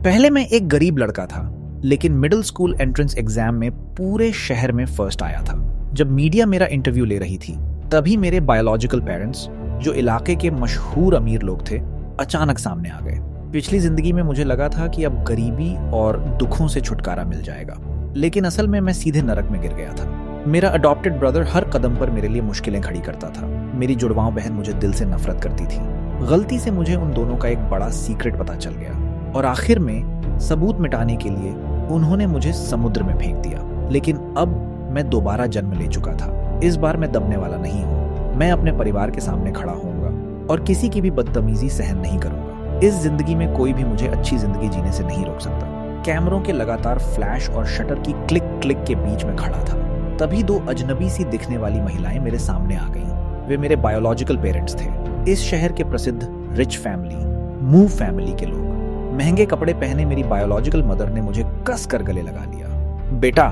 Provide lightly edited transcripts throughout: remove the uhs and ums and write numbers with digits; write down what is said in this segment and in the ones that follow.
पहले मैं एक गरीब लड़का था, लेकिन मिडिल स्कूल एंट्रेंस एग्जाम में पूरे शहर में फर्स्ट आया था। जब मीडिया मेरा इंटरव्यू ले रही थी, तभी मेरे बायोलॉजिकल पेरेंट्स, जो इलाके के मशहूर अमीर लोग थे, अचानक सामने आ गए। पिछली जिंदगी में मुझे लगा था कि अब गरीबी और दुखों से छुटकारा मिल जाएगा, लेकिन असल में मैं सीधे नरक में गिर गया था। मेरा अडॉप्टेड ब्रदर हर कदम पर मेरे लिए मुश्किलें खड़ी करता था। मेरी जुड़वां बहन मुझे दिल से नफरत करती थी। गलती से मुझे उन दोनों का एक बड़ा सीक्रेट पता चल गया और आखिर में सबूत मिटाने के लिए उन्होंने मुझे समुद्र में फेंक दिया। लेकिन अब मैं दोबारा जन्म ले चुका था। इस बार मैं दबने वाला नहीं हूँ। मैं अपने परिवार के सामने खड़ा होऊंगा और किसी की भी बदतमीजी सहन नहीं करूंगा। इस जिंदगी में कोई भी मुझे अच्छी जिंदगी जीने से नहीं रोक सकता। कैमरों के लगातार फ्लैश और शटर की क्लिक क्लिक के बीच में खड़ा था। तभी दो अजनबी सी दिखने वाली महिलाएं मेरे सामने आ गईं। वे मेरे बायोलॉजिकल पेरेंट्स थे, इस शहर के प्रसिद्ध रिच फैमिली, मू फैमिली के लोग। महंगे कपड़े पहने मेरी बायोलॉजिकल मदर ने मुझे कस कर गले लगा लिया। बेटा,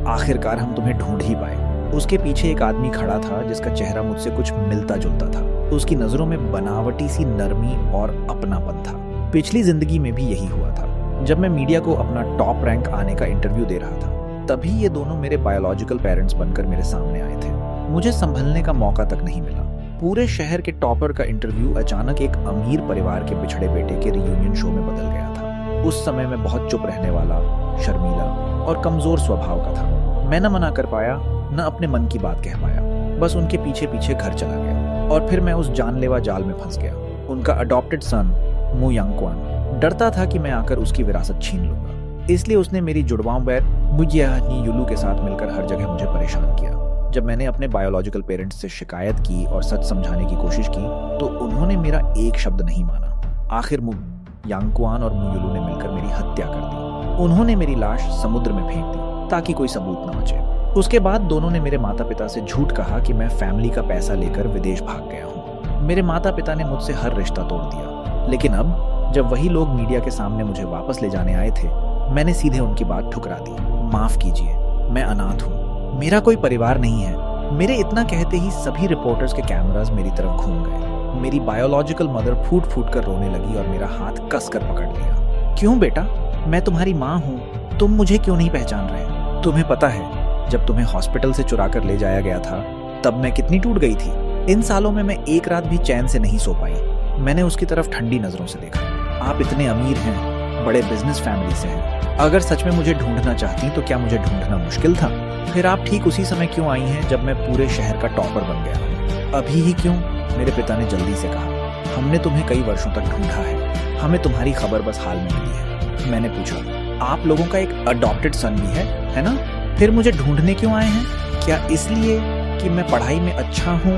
आखिरकार हम तुम्हें ढूंढ ही पाए। उसके पीछे एक आदमी खड़ा था जिसका चेहरा मुझसे कुछ मिलता जुलता था। उसकी नजरों में बनावटी सी नरमी और अपनापन था। पिछली जिंदगी में भी यही हुआ था। जब मैं मीडिया को अपना टॉप रैंक आने का इंटरव्यू दे रहा था, तभी ये दोनों मेरे बायोलॉजिकल पेरेंट्स बनकर मेरे सामने आए थे। मुझे संभलने का मौका तक नहीं मिला। पूरे शहर के टॉपर का इंटरव्यू अचानक एक अमीर परिवार के बिछड़े बेटे के रियूनियन शो में बदल गया था। उस समय मैं बहुत चुप रहने वाला, शर्मीला और कमजोर स्वभाव का था। मैं न मना कर पाया, न अपने मन की बात कह पाया। बस उनके पीछे पीछे घर चला गया और फिर मैं उस जानलेवा जाल में फंस गया। उनका अडॉप्टेड सन मू यांगक्वान डरता था कि मैं आकर उसकी विरासत छीन लूंगा, इसलिए उसने मेरी जुड़वां बहन मुजियानी युलू के साथ मिलकर हर जगह मुझे परेशान किया। जब मैंने अपने बायोलॉजिकल पेरेंट्स से शिकायत की और सच समझाने की कोशिश की, तो उन्होंने मेरा एक शब्द नहीं माना। आखिर मू यांगक्वान और मू युलू ने मिलकर मेरी हत्या कर दी। उन्होंने मेरी लाश समुद्र में फेंक दी ताकि कोई सबूत न बचे। उसके बाद दोनों ने मेरे माता पिता से झूठ कहा कि मैं फैमिली का पैसा लेकर विदेश भाग गया हूँ। मेरे माता पिता ने मुझसे हर रिश्ता तोड़ दिया। लेकिन अब जब वही लोग मीडिया के सामने मुझे वापस ले जाने आए थे, मैंने सीधे उनकी बात ठुकरा दी। माफ कीजिए, मैं अनाथ हूँ, मेरा कोई परिवार नहीं है। मेरे इतना कहते ही सभी रिपोर्टर्स के कैमरास मेरी तरफ घूम गए। मेरी बायोलॉजिकल मदर फूट फूट कर रोने लगी और मेरा हाथ कस कर पकड़ लिया। क्यों बेटा, मैं तुम्हारी माँ हूँ, तुम मुझे क्यों नहीं पहचान रहे? तुम्हें पता है, जब तुम्हें हॉस्पिटल से चुरा कर ले जाया गया था, तब मैं कितनी टूट गई थी। इन सालों में मैं एक रात भी चैन से नहीं सो पाई। मैंने उसकी तरफ ठंडी नजरों से देखा। आप इतने अमीर हैं, बड़े बिजनेस फैमिली से हैं। अगर सच में मुझे ढूंढना चाहती तो क्या मुझे ढूंढना मुश्किल था? फिर आप ठीक उसी समय क्यों आई हैं जब मैं पूरे शहर का टॉपर बन गया? अभी ही क्यों? मेरे पिता ने जल्दी से कहा। हमने तुम्हें कई वर्षों तक ढूंढा है, हमें तुम्हारी खबर बस हाल में मिली है। मैंने पूछा, आप लोगों का एक अडॉप्टेड सन भी है ना? फिर मुझे ढूंढने क्यों आए हैं? क्या इसलिए कि मैं पढ़ाई में अच्छा हूँ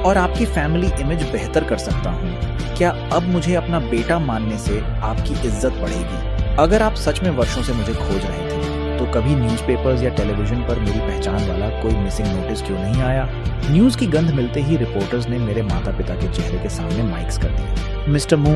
और आपकी फैमिली इमेज बेहतर कर सकता हूँ? क्या अब मुझे अपना बेटा मानने से आपकी इज्जत बढ़ेगी? अगर आप सच में वर्षों से मुझे खोज रहे थे, तो कभी न्यूज़पेपर्स या टेलीविजन पर मेरी पहचान वाला कोई मिसिंग नोटिस क्यों नहीं आया? न्यूज़ की गंध मिलते ही रिपोर्टर्स ने मेरे माता पिता के चेहरे के सामने माइक्स कर दिए। मिस्टर मू,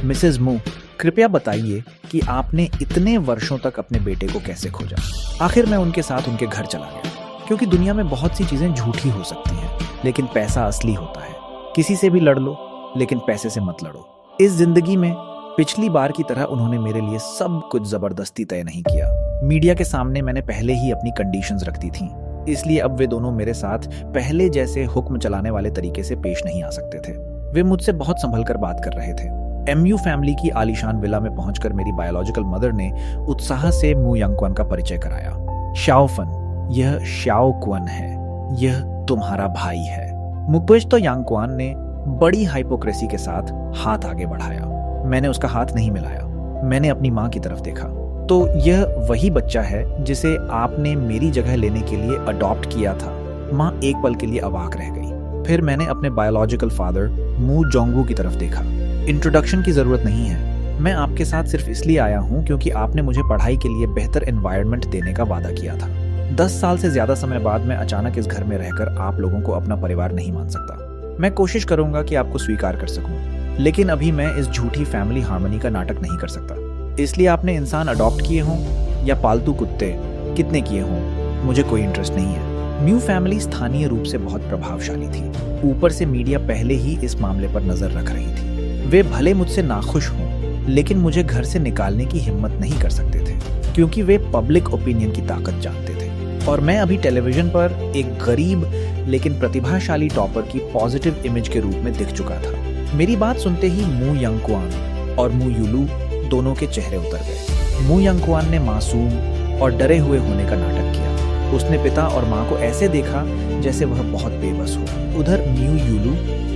मिसेज मू, कृपया बताइए कि आपने इतने वर्षों तक अपने बेटे को कैसे खोजा? आखिर मैं उनके साथ उनके घर चला गया, क्योंकि दुनिया में बहुत सी चीजें झूठी हो सकती हैं, लेकिन पैसा असली होता है। किसी से भी लड़ लो, लेकिन पैसे से मत लड़ो। इस जिंदगी में पिछली बार की तरह उन्होंने मेरे लिए सब कुछ जबरदस्ती तय नहीं किया। मीडिया के सामने मैंने पहले ही अपनी कंडीशंस रख दी थी, इसलिए अब वे दोनों मेरे साथ पहले जैसे हुक्म चलाने वाले तरीके से पेश नहीं आ सकते थे। वे मुझसे बहुत संभल कर बात कर रहे थे। एमयू फैमिली की आलीशान विला में पहुंचकर मेरी बायोलॉजिकल मदर ने उत्साह से मू यांगक्वान का परिचय कराया। शाओफन, यह शाओ क्वन है, यह तुम्हारा भाई है। मुक्वेश्तो यांगक्वान ने बड़ी हाइपोक्रेसी के साथ हाथ आगे बढ़ाया। मैंने उसका हाथ नहीं मिलाया। मैंने अपनी माँ की तरफ देखा, तो यह वही बच्चा है जिसे आपने मेरी जगह लेने के लिए अडॉप्ट किया था। माँ एक पल के लिए अवाक रह गई। फिर मैंने अपने बायोलॉजिकल फादर मू जोंगवू की तरफ देखा। इंट्रोडक्शन की जरूरत नहीं है। मैं आपके साथ सिर्फ इसलिए आया हूँ क्योंकि आपने मुझे पढ़ाई के लिए बेहतर एनवायरनमेंट देने का वादा किया था। 10 साल से ज्यादा समय बाद मैं अचानक इस घर में रहकर आप लोगों को अपना परिवार नहीं मान सकता। मैं कोशिश करूंगा कि आपको स्वीकार कर सकूं, लेकिन अभी मैं इस झूठी फैमिली हार्मनी का नाटक नहीं कर सकता। इसलिए आपने इंसान अडॉप्ट किए हों या पालतू कुत्ते कितने किए हों, मुझे कोई इंटरेस्ट नहीं है। म्यू फैमिली स्थानीय रूप से बहुत प्रभावशाली थी। ऊपर से मीडिया पहले ही इस मामले पर नजर रख रही थी। वे भले मुझसे नाखुश हों, लेकिन मुझे घर से निकालने की हिम्मत नहीं कर सकते थे क्योंकि वे पब्लिक ओपिनियन की ताकत जानते थे और मैं अभी टेलीविजन पर एक गरीब लेकिन प्रतिभाशाली टॉपर की पॉजिटिव इमेज के रूप में दिख चुका था। मेरी बात सुनते ही मू यंगक्वान और मू युलू दोनों के चेहरे उतर गए। मू यंगक्वान ने मासूम और डरे हुए होने का नाटक किया। उसने पिता और माँ को ऐसे देखा जैसे वह बहुत बेबस हो। उधर म्यू युलू,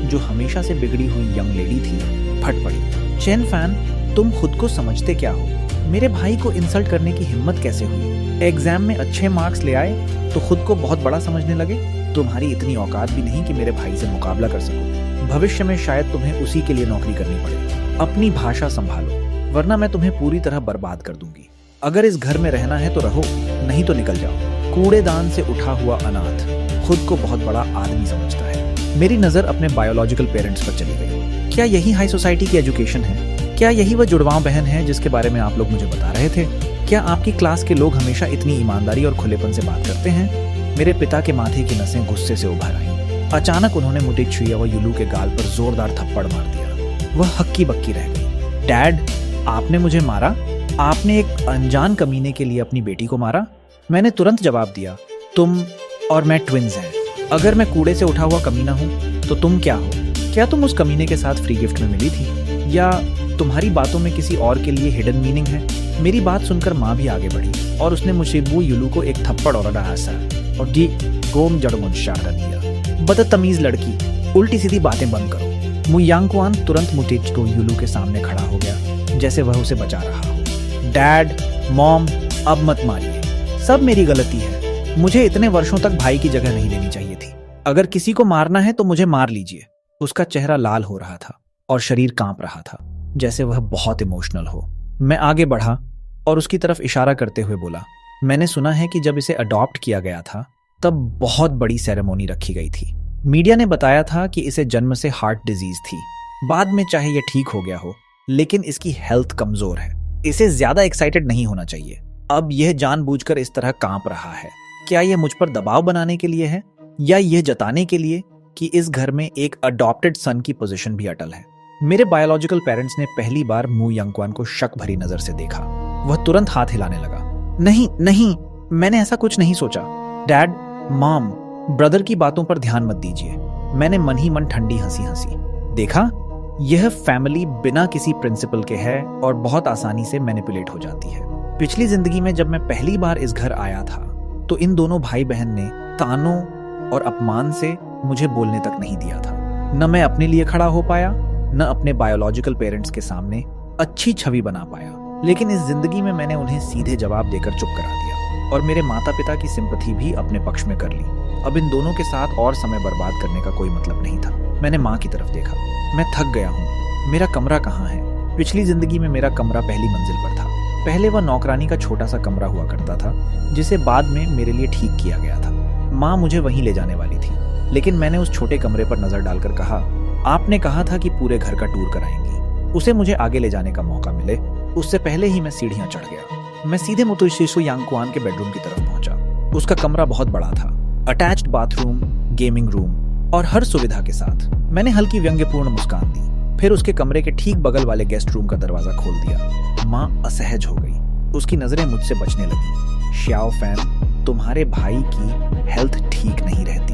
जो हमेशा से बिगड़ी हुई यंग लेडी थी, फट पड़ी। चेन फैन, तुम खुद को समझते क्या हो? मेरे भाई को इंसल्ट करने की हिम्मत कैसे हुई? एग्जाम में अच्छे मार्क्स ले आए तो खुद को बहुत बड़ा समझने लगे। तुम्हारी इतनी औकात भी नहीं कि मेरे भाई से मुकाबला कर सको। भविष्य में शायद तुम्हें उसी के लिए नौकरी करनी पड़े। अपनी भाषा संभालो, वरना मैं तुम्हें पूरी तरह बर्बाद कर दूंगी। अगर इस घर में रहना है तो रहो, नहीं तो निकल जाओ। कूड़ेदान से उठा हुआ अनाथ खुद को बहुत बड़ा आदमी समझता है। मेरी नजर अपने बायोलॉजिकल पेरेंट्स पर चली गई। क्या यही हाई सोसाइटी की एजुकेशन है? क्या यही वह जुड़वां बहन है जिसके बारे में आप लोग मुझे बता रहे थे? क्या आपकी क्लास के लोग हमेशा इतनी ईमानदारी और खुलेपन से बात करते हैं? मेरे पिता के माथे की नसें गुस्से से उभर आईं। अचानक उन्होंने मुझे छुआ व युलू के गाल पर जोरदार थप्पड़ मार दिया। वह हक्की बक्की रह गई। डैड, आपने मुझे मारा? आपने एक अनजान कमीने के लिए अपनी बेटी को मारा? मैंने तुरंत जवाब दिया, तुम और मैं ट्विन्स हैं। अगर मैं कूड़े से उठा हुआ कमीना हूँ तो तुम क्या हो? क्या तुम उस कमीने के साथ फ्री गिफ्ट में मिली थी, या तुम्हारी बातों में किसी और के लिए हिडन मीनिंग है? मेरी बात सुनकर माँ भी आगे बढ़ी और उसने मुझे मू युलू को एक थप्पड़ और डांसा और डी गोम जड़मुन शार दिया। बदतमीज लड़की, उल्टी सीधी बातें बंद करो। मू यांगक्वान तुरंत मुटेज को युलू के सामने खड़ा हो गया जैसे वह उसे बचा रहा हो। डैड, मॉम, अब मत मारिए, सब मेरी गलती है। मुझे इतने वर्षों तक भाई की जगह नहीं लेनी चाहिए थी। अगर किसी को मारना है तो मुझे मार लीजिए। उसका चेहरा लाल हो रहा था और शरीर कांप रहा था जैसे वह बहुत इमोशनल हो। मैं आगे बढ़ा और उसकी तरफ इशारा करते हुए बोला, मैंने सुना है कि जब इसे अडॉप्ट किया गया था तब बहुत बड़ी सेरेमोनी रखी गई थी। मीडिया ने बताया था कि इसे जन्म से हार्ट डिजीज थी। बाद में चाहे यह ठीक हो गया हो, लेकिन इसकी हेल्थ कमजोर है। इसे ज्यादा एक्साइटेड नहीं होना चाहिए। अब यह जानबूझकर इस तरह कांप रहा है। क्या यह मुझ पर दबाव बनाने के लिए है, या यह जताने के लिए कि इस घर में एक अडॉप्टेड सन की पोजीशन भी अटल है? मेरे बायोलॉजिकल पेरेंट्स ने पहली बार मू यंगक्वान को शक भरी नजर से देखा। वह तुरंत हाथ हिलाने लगा। नहीं नहीं, मैंने ऐसा कुछ नहीं सोचा। डैड, मॉम, ब्रदर की बातों पर ध्यान मत दीजिए। मैंने मन ही मन ठंडी हंसी हंसी। देखा, यह फैमिली बिना किसी प्रिंसिपल के है और बहुत आसानी से मैनिपुलेट हो जाती है। पिछली जिंदगी में जब मैं पहली बार इस घर आया था तो इन दोनों भाई बहन ने तानों और अपमान से मुझे बोलने तक नहीं दिया था। न मैं अपने लिए खड़ा हो पाया, न अपने बायोलॉजिकल पेरेंट्स के सामने अच्छी छवि बना पाया। लेकिन इस जिंदगी में मैंने उन्हें सीधे जवाब देकर चुप करा दिया और मेरे माता पिता की सिंपैथी भी अपने पक्ष में कर ली। अब इन दोनों के साथ और समय बर्बाद करने का कोई मतलब नहीं था। मैंने माँ की तरफ देखा। मैं थक गया हूँ। मेरा कमरा कहाँ है? पिछली जिंदगी में मेरा कमरा पहली मंजिल पर था। पहले वह नौकरानी का छोटा सा कमरा हुआ करता था जिसे बाद में मेरे लिए ठीक किया गया था। माँ मुझे वहीं ले जाने वाली थी, लेकिन मैंने उस छोटे कमरे पर नजर डालकर कहा, आपने कहा था कि पूरे घर का टूर कराएंगी। उसे मुझे आगे ले जाने का मौका मिले उससे पहले ही मैं सीढ़ियां चढ़ गया। मैं सीधे मुतशिशु यांगक्वान के बेडरूम की तरफ पहुंचा। उसका कमरा बहुत बड़ा था, अटैच्ड बाथरूम, गेमिंग रूम और हर सुविधा के साथ। मैंने हल्की व्यंग्यपूर्ण मुस्कान दी, फिर उसके कमरे के ठीक बगल वाले गेस्ट रूम का दरवाजा खोल दिया। माँ असहज हो गई। उसकी नजरें मुझसे बचने लगी। श्याओ फैन, तुम्हारे भाई की हेल्थ ठीक नहीं रहती।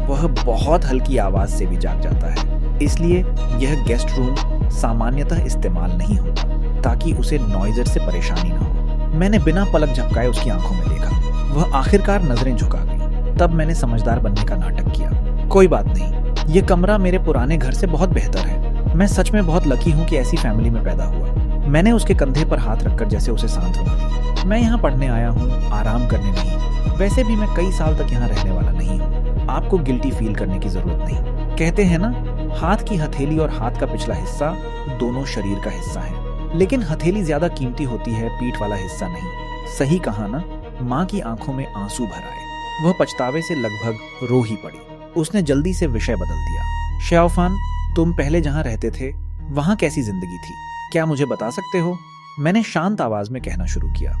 वह बहुत हल्की आवाज से भी जाग जाता है, इसलिए यह गेस्ट रूम सामान्यतः इस्तेमाल नहीं होता ताकि उसे नॉइजर से परेशानी न हो। मैंने बिना पलक झपकाए उसकी आंखों में देखा। वह आखिरकार नजरें झुका गई। तब मैंने समझदार बनने का नाटक किया। कोई बात नहीं, यह कमरा मेरे पुराने घर से बहुत बेहतर है। मैं सच में बहुत लकी हूँ कि ऐसी फैमिली में पैदा हुआ। मैंने उसके कंधे पर हाथ रखकर जैसे उसे सांत्वना दी। मैं यहाँ पढ़ने आया हूँ, आराम करने नहीं। वैसे भी मैं कई साल तक यहाँ रहने वाला नहीं हूँ। आपको गिल्टी फील करने की जरूरत नहीं। कहते हैं ना, हाथ की हथेली और हाथ का पिछला हिस्सा दोनों शरीर का हिस्सा है, लेकिन हथेली ज्यादा कीमती होती है, पीठ वाला हिस्सा नहीं। सही कहा ना? माँ की आंखों में आंसू भर आए। वह पछतावे से लगभग रो ही पड़ी। उसने जल्दी से विषय बदल दिया। श्याओफान, तुम पहले जहाँ रहते थे वहाँ कैसी जिंदगी थी? क्या मुझे बता सकते हो? मैंने शांत आवाज में कहना शुरू किया।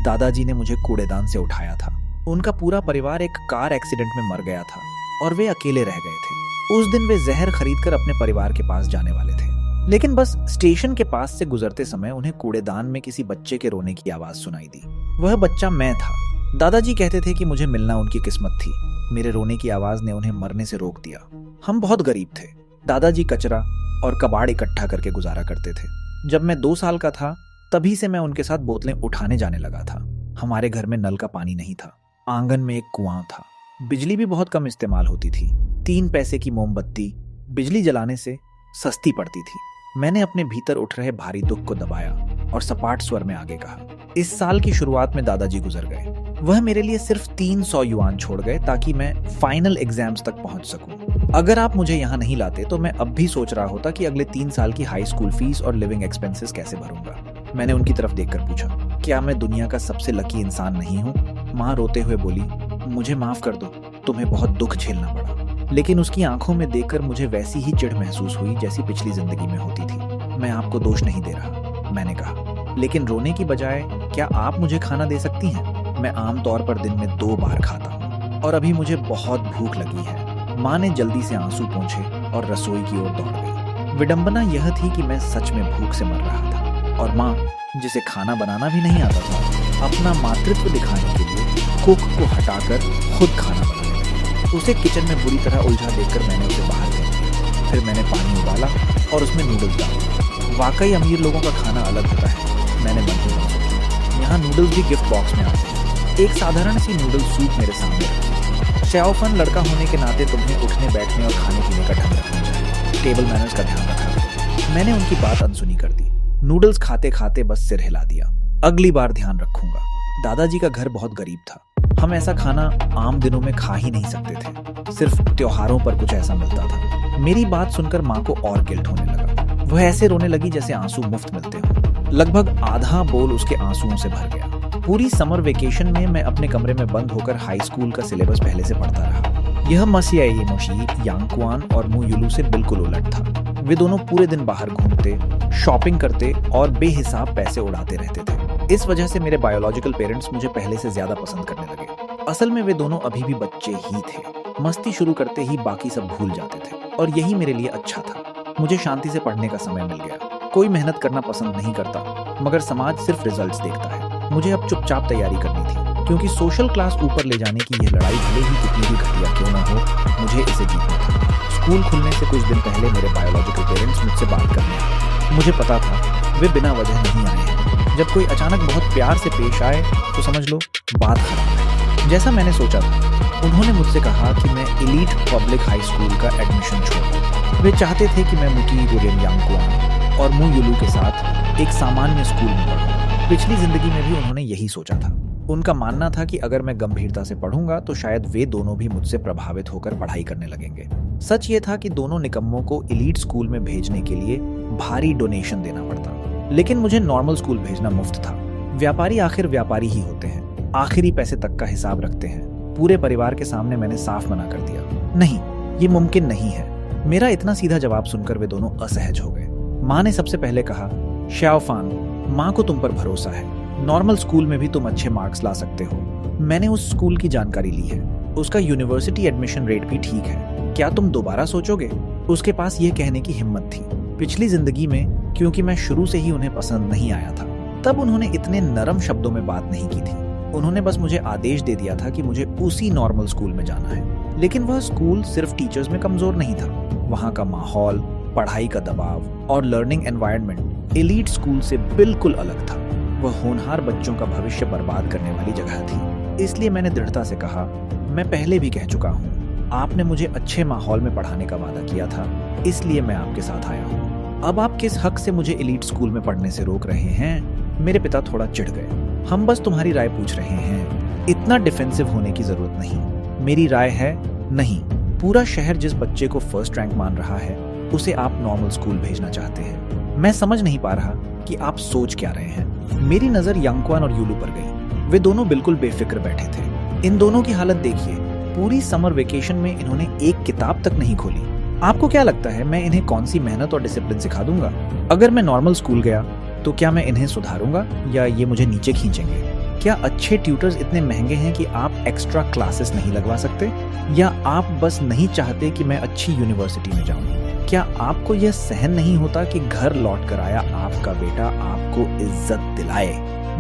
दादाजी ने मुझे कूड़ेदान से उठाया था। उनका पूरा परिवार एक कार एक्सीडेंट में मर गया था और वे अकेले रह गए थे। उस दिन वे जहर खरीदकर अपने परिवार के पास जाने वाले थे। लेकिन बस स्टेशन के पास से गुजरते समय उन्हें कूड़ेदान में किसी बच्चे के रोने की आवाज सुनाई दी। वह बच्चा मैं था। दादाजी कहते थे कि मुझे मिलना उनकी किस्मत थी। मेरे रोने की आवाज ने उन्हें मरने से रोक दिया। हम बहुत गरीब थे। दादाजी कचरा और कबाड़ इकट्ठा करके गुजारा करते थे। जब मैं 2 साल का था तभी से मैं उनके साथ बोतलें उठाने जाने लगा था। हमारे घर में नल का पानी नहीं था। आंगन में एक कुआं था। बिजली भी बहुत कम इस्तेमाल होती थी। 3 पैसे की मोमबत्ती बिजली जलाने से सस्ती पड़ती थी। मैंने अपने भीतर उठ रहे भारी दुख को दबाया और सपाट स्वर में आगे कहा, इस साल की शुरुआत में दादाजी गुजर गए। वह मेरे लिए सिर्फ 300 युआन छोड़ गए ताकि मैं फाइनल एग्जाम्स तक पहुंच सकूं। अगर आप मुझे यहाँ नहीं लाते तो मैं अब भी सोच रहा होता कि अगले 3 साल की हाई स्कूल फीस और लिविंग एक्सपेंसेस कैसे भरूंगा। मैंने उनकी तरफ देखकर पूछा, क्या मैं दुनिया का सबसे लकी इंसान नहीं हूँ? माँ रोते हुए बोली, मुझे माफ कर दो, तुम्हें बहुत दुख झेलना पड़ा। लेकिन उसकी आंखों में देखकर मुझे वैसी ही चिढ़ महसूस हुई जैसी पिछली जिंदगी में होती थी। मैं आपको दोष नहीं दे रहा, मैंने कहा, लेकिन रोने की बजाय क्या आप मुझे खाना दे सकती हैं? मैं आमतौर पर दिन में 2 बार खाता हूँ और अभी मुझे बहुत भूख लगी है। माँ ने जल्दी से आंसू पोंछे और रसोई की ओर दौड़ गई। विडंबना यह थी कि मैं सच में भूख से मर रहा था और माँ, जिसे खाना बनाना भी नहीं आता था, अपना मातृत्व दिखाने के लिए कुक को हटाकर खुद खाना बनाने लगी। उसे किचन में बुरी तरह उलझा देखकर मैंने उसे बाहर भेज दिया। फिर मैंने पानी उबाला और उसमें नूडल्स डाले। वाकई अमीर लोगों का खाना अलग होता है, मैंने मन ही मन सोचा। यहाँ नूडल्स भी गिफ्ट बॉक्स में आते हैं। एक साधारण सी नूडल सूप मेरे सामने रखी। श्याओफन लड़का होने के नाते तुम्हें उठने बैठने और खाने पीने का ढंग रखना चाहिए। टेबल मैनर्स का ध्यान रखा करो। मैंने उनकी बात अनसुनी कर दी। नूडल्स खाते खाते बस सिर हिला दिया। अगली बार ध्यान रखूंगा। दादाजी का घर बहुत गरीब था। हम ऐसा खाना आम दिनों में खा ही नहीं सकते थे। सिर्फ त्योहारों पर कुछ ऐसा मिलता था। मेरी बात सुनकर माँ को और गिल्ट होने लगा। वह ऐसे रोने लगी जैसे आंसू मुफ्त मिलते हो। लगभग आधा बोल उसके आंसुओं से भर गया। पूरी समर वेकेशन में मैं अपने कमरे में बंद होकर हाई स्कूल का सिलेबस पहले से पढ़ता रहा। यह मसियाई मोशी यांगकुआन और मू युलू से बिल्कुल उलट था। वे दोनों पूरे दिन बाहर घूमते, शॉपिंग करते और बेहिसाब पैसे उड़ाते रहते थे। इस वजह से मेरे बायोलॉजिकल पेरेंट्स मुझे पहले से ज्यादा पसंद करने लगे। असल में वे दोनों अभी भी बच्चे ही थे। मस्ती शुरू करते ही बाकी सब भूल जाते थे और यही मेरे लिए अच्छा था। मुझे शांति से पढ़ने का समय मिल गया। कोई मेहनत करना पसंद नहीं करता, मगर समाज सिर्फ रिजल्ट्स देखता है। मुझे अब चुपचाप तैयारी करनी थी, क्योंकि सोशल क्लास ऊपर ले जाने की यह लड़ाई भले ही कितनी भी घटिया क्यों न हो, मुझे इसे जीतना था। स्कूल खुलने से कुछ दिन पहले मेरे बायोलॉजिकल पेरेंट्स मुझसे बात करने आए। मुझे पता था वे बिना वजह नहीं आए हैं। जब कोई अचानक बहुत प्यार से पेश आए तो समझ लो बात खराब है। जैसा मैंने सोचा था, उन्होंने मुझसे कहा कि मैं एलीट पब्लिक हाई स्कूल का एडमिशन छोड़। वे चाहते थे कि मैं मुकी गुरियन यांगकुआन और मू युलू के साथ एक सामान्य स्कूल में पढ़ूं। पिछली जिंदगी में भी उन्होंने यही सोचा था। उनका मानना था कि अगर मैं गंभीरता से पढ़ूंगा तो शायद वे दोनों भी मुझसे प्रभावित होकर पढ़ाई करने लगेंगे। सच ये था कि दोनों निकम्मों को एलीट स्कूल में भेजने के लिए भारी डोनेशन देना पड़ता, लेकिन मुझे नॉर्मल स्कूल भेजना मुफ्त था। व्यापारी आखिर व्यापारी ही होते हैं, आखिरी पैसे तक का हिसाब रखते हैं। पूरे परिवार के सामने मैंने साफ मना कर दिया, नहीं, ये मुमकिन नहीं है। मेरा इतना सीधा जवाब सुनकर वे दोनों असहज हो गए। माँ ने सबसे पहले कहा, श्याओफान, माँ को तुम पर भरोसा है। नॉर्मल स्कूल में भी तुम अच्छे मार्क्स ला सकते हो। मैंने उस स्कूल की जानकारी ली है। उसका यूनिवर्सिटी एडमिशन रेट भी ठीक है। क्या तुम दोबारा सोचोगे? उसके पास यह कहने की हिम्मत थी। पिछली जिंदगी में क्योंकि मैं शुरू से ही उन्हें पसंद नहीं आया था, तब उन्होंने इतने नरम शब्दों में बात नहीं की थी। उन्होंने बस मुझे आदेश दे दिया था कि मुझे उसी नॉर्मल स्कूल में जाना है। लेकिन वह स्कूल सिर्फ टीचर्स में कमजोर नहीं था। वहाँ का माहौल, पढ़ाई का दबाव और लर्निंग एनवायरनमेंट एलीट स्कूल से बिल्कुल अलग था। वह होनहार बच्चों का भविष्य बर्बाद करने वाली जगह थी। इसलिए मैंने दृढ़ता से कहा, मैं पहले भी कह चुका हूँ, आपने मुझे अच्छे माहौल में पढ़ाने का वादा किया था, इसलिए मैं आपके साथ आया हूँ। अब आप किस हक से मुझे एलीट स्कूल में पढ़ने से रोक रहे हैं? मेरे पिता थोड़ा चिढ़ गए। हम बस तुम्हारी राय पूछ रहे हैं, इतना डिफेंसिव होने की जरूरत नहीं। मेरी राय है, नहीं। पूरा शहर जिस बच्चे को फर्स्ट रैंक मान रहा है, उसे आप नॉर्मल स्कूल भेजना चाहते हैं। मैं समझ नहीं पा रहा कि आप सोच क्या रहे हैं। मेरी नजर यांगकुआन और युलू पर गई। वे दोनों बिल्कुल बेफिक्र बैठे थे। इन दोनों की हालत देखिए। पूरी समर वेकेशन में इन्होंने एक किताब तक नहीं खोली। आपको क्या लगता है मैं इन्हें कौन सी मेहनत और डिसिप्लिन सिखा दूंगा? अगर मैं नॉर्मल स्कूल गया तो क्या मैं इन्हें सुधारूंगा या ये मुझे नीचे खींचेंगे? क्या अच्छे ट्यूटर्स इतने महंगे हैं कि आप एक्स्ट्रा क्लासेस नहीं लगवा सकते? या आप बस नहीं चाहते कि मैं अच्छी यूनिवर्सिटी में जाऊं? क्या आपको यह सहन नहीं होता कि घर लौट कर आया आपका बेटा आपको इज्जत दिलाए?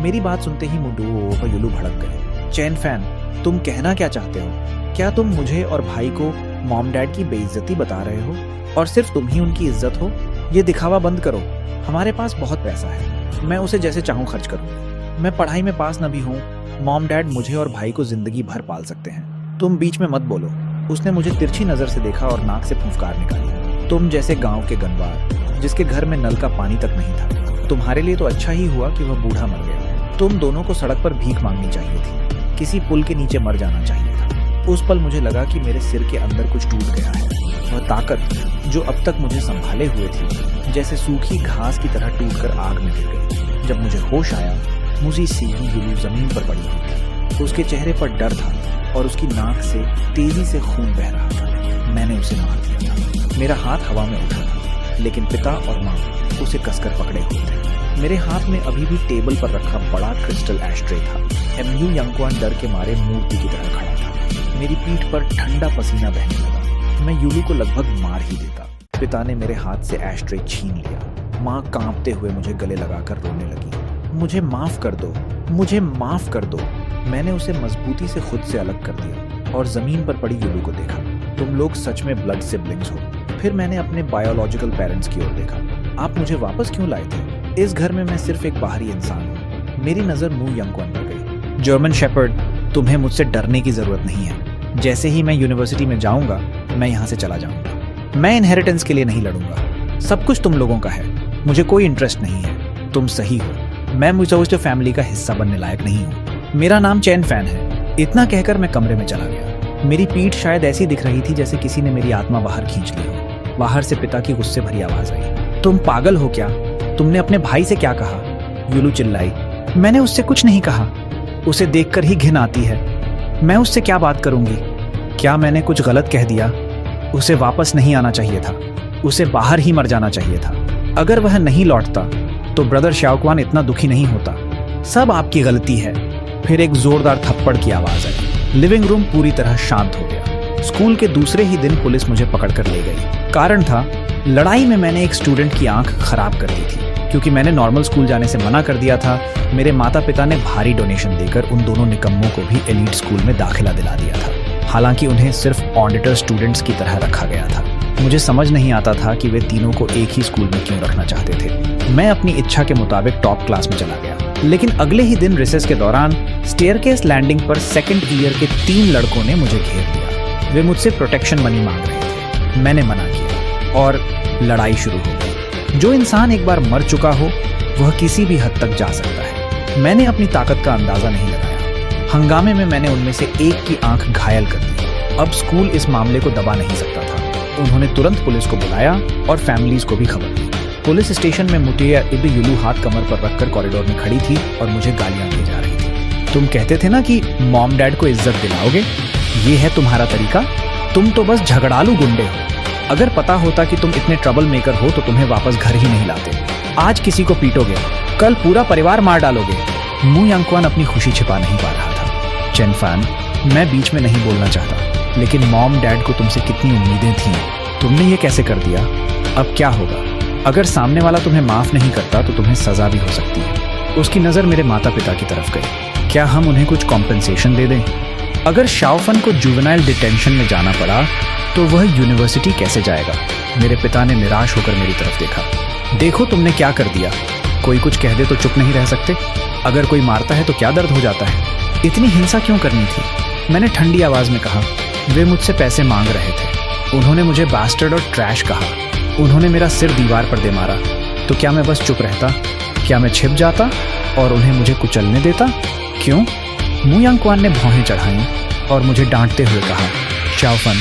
मेरी बात सुनते ही मुडुओ और युलू भड़क गए। चैन फैन, तुम कहना क्या चाहते हो? क्या तुम मुझे और भाई को मॉम डैड की बेइज्जती बता रहे हो और सिर्फ तुम ही उनकी इज्जत हो? ये दिखावा बंद करो। हमारे पास बहुत पैसा है, मैं उसे जैसे चाहूँ खर्च करूँगी। मैं पढ़ाई में पास न भी हूँ, मॉम डैड मुझे और भाई को जिंदगी भर पाल सकते हैं। तुम बीच में मत बोलो। उसने मुझे तिरछी नजर से देखा और नाक से फुफकार निकाली। तुम जैसे गांव के गनवार जिसके घर में नल का पानी तक नहीं था। तुम्हारे लिए तो अच्छा ही हुआ कि वह बूढ़ा मर गया। तुम दोनों को सड़क पर भीख मांगनी चाहिए थी, किसी पुल के नीचे मर जाना चाहिए था। उस पल मुझे लगा कि मेरे सिर के अंदर कुछ टूट गया है। वह ताकत जो अब तक मुझे संभाले हुए थी, जैसे सूखी घास की तरह टूटकर आग में गिर गई। जब मुझे होश आया, मुझी सीधी युलू जमीन पर पड़ी हुई थी। उसके चेहरे पर डर था और उसकी नाक से तेजी से खून बह रहा था। मैंने उसे मार दिया था। मेरा हाथ हवा में उठा था, लेकिन पिता और माँ उसे कसकर पकड़े हुए थे। मेरे हाथ में अभी भी टेबल पर रखा बड़ा क्रिस्टल एशट्रे था। एमयू यांगक्वान डर के मारे मूर्ति की तरह खड़ा था। मेरी पीठ पर ठंडा पसीना बहने लगा। मैं युलू को लगभग मार ही देता। पिता ने मेरे हाथ से एशट्रे छीन लिया। माँ कांपते हुए मुझे गले लगाकर रोने लगी। मुझे माफ कर दो, मुझे माफ कर दो। मैंने उसे मजबूती से खुद से अलग कर दिया और जमीन पर पड़ी युलू को देखा। तुम लोग सच में ब्लड सिबलिंग्स हो। फिर मैंने अपने बायोलॉजिकल पेरेंट्स की ओर देखा। आप मुझे वापस क्यों लाए थे? इस घर में मैं सिर्फ एक बाहरी इंसान हूँ। मेरी नजर मू यांगक्वान पर गई। जर्मन शेपर्ड, तुम्हें मुझसे डरने की जरूरत नहीं है। जैसे ही मैं यूनिवर्सिटी में जाऊंगा, मैं यहाँ से चला जाऊंगा। मैं इनहेरिटेंस के लिए नहीं लड़ूंगा। सब कुछ तुम लोगों का है, मुझे कोई इंटरेस्ट नहीं है। तुम सही हो, मैं मुझे फैमिली का हिस्सा बनने लायक नहीं हूँ। मेरा नाम चैन फैन है। इतना कहकर मैं कमरे में चला गया। मेरी पीठ शायद ऐसी दिख रही थी जैसे किसी ने मेरी आत्मा बाहर खींच ली हो। बाहर से पिता की गुस्से भरी आवाज आई। तुम पागल हो क्या? तुमने अपने भाई से क्या कहा? युलू चिल्लाई। मैंने उससे कुछ नहीं कहा। उसे देखकर ही घिन आती है। मैं उससे क्या बात करूंगी? क्या मैंने कुछ गलत कह दिया? उसे वापस नहीं आना चाहिए था। उसे बाहर ही मर जाना चाहिए था। अगर वह नहीं लौटता तो ब्रदर शाओक्वान इतना दुखी नहीं होता। सब आपकी गलती है। फिर एक जोरदार थप्पड़ की आवाज आई। लिविंग रूम पूरी तरह शांत हो गया। स्कूल के दूसरे ही दिन पुलिस मुझे पकड़कर ले गई। कारण था, लड़ाई में मैंने एक स्टूडेंट की आंख खराब कर दी थी। क्योंकि मैंने नॉर्मल स्कूल जाने से मना कर दिया था, मेरे माता पिता ने भारी डोनेशन देकर उन दोनों निकम्मों को भी एलीट स्कूल में दाखिला दिला दिया था। हालांकि उन्हें सिर्फ ऑडिटर स्टूडेंट्स की तरह रखा गया था। मुझे समझ नहीं आता था कि वे तीनों को एक ही स्कूल में क्यों रखना चाहते थे। मैं अपनी इच्छा के मुताबिक टॉप क्लास में चला गया। लेकिन अगले ही दिन रिसेस के दौरान स्टेयरकेस लैंडिंग पर सेकंड ईयर के 3 लड़कों ने मुझे घेर लिया। वे मुझसे प्रोटेक्शन मनी मांग रहे थे। मैंने मना किया और लड़ाई शुरू हो गई। जो इंसान एक बार मर चुका हो, वह किसी भी हद तक जा सकता है। मैंने अपनी ताकत का अंदाजा नहीं लगाया। हंगामे में मैंने उनमें से एक की आंख घायल कर दी। अब स्कूल इस मामले को दबा नहीं सकता था। उन्होंने तुरंत पुलिस को बुलाया और फैमिलीज को भी खबर दी। पुलिस स्टेशन में मुटिया इब युलू हाथ कमर पर रखकर कॉरिडोर में खड़ी थी और मुझे गालियां दी जा रही थी। तुम कहते थे ना कि मॉम डैड को इज्जत दिलाओगे, ये है तुम्हारा तरीका? तुम तो बस झगड़ालू गुंडे हो। अगर पता होता कि तुम इतने ट्रबल मेकर हो तो तुम्हें वापस घर ही नहीं लाते। आज किसी को पीटोगे, कल पूरा परिवार मार डालोगे। मू यांगक्वान अपनी खुशी छिपा नहीं पा रहा था। चैन फैन, मैं बीच में नहीं बोलना चाहता, लेकिन मॉम डैड को तुमसे कितनी उम्मीदें थीं। तुमने ये कैसे कर दिया? अब क्या होगा? अगर सामने वाला तुम्हें माफ नहीं करता तो तुम्हें सजा भी हो सकती है। उसकी नजर मेरे माता पिता की तरफ गई। क्या हम उन्हें कुछ कॉम्पेंसेशन दे दें? अगर शाओफन को जुवेनाइल डिटेंशन में जाना पड़ा तो वह यूनिवर्सिटी कैसे जाएगा? मेरे पिता ने निराश होकर मेरी तरफ देखा। देखो तुमने क्या कर दिया। कोई कुछ कह दे तो चुप नहीं रह सकते। अगर कोई मारता है तो क्या दर्द हो जाता है? इतनी हिंसा क्यों करनी थी? मैंने ठंडी आवाज में कहा। वे मुझसे पैसे मांग रहे थे। उन्होंने मुझे बास्टर्ड और ट्रैश कहा। उन्होंने मेरा सिर दीवार पर दे मारा। तो क्या मैं बस चुप रहता? क्या मैं छिप जाता और उन्हें मुझे कुचलने देता? क्यों? मू यांगक्वान ने भौहें चढ़ाईं और मुझे डांटते हुए कहा, शाओफन,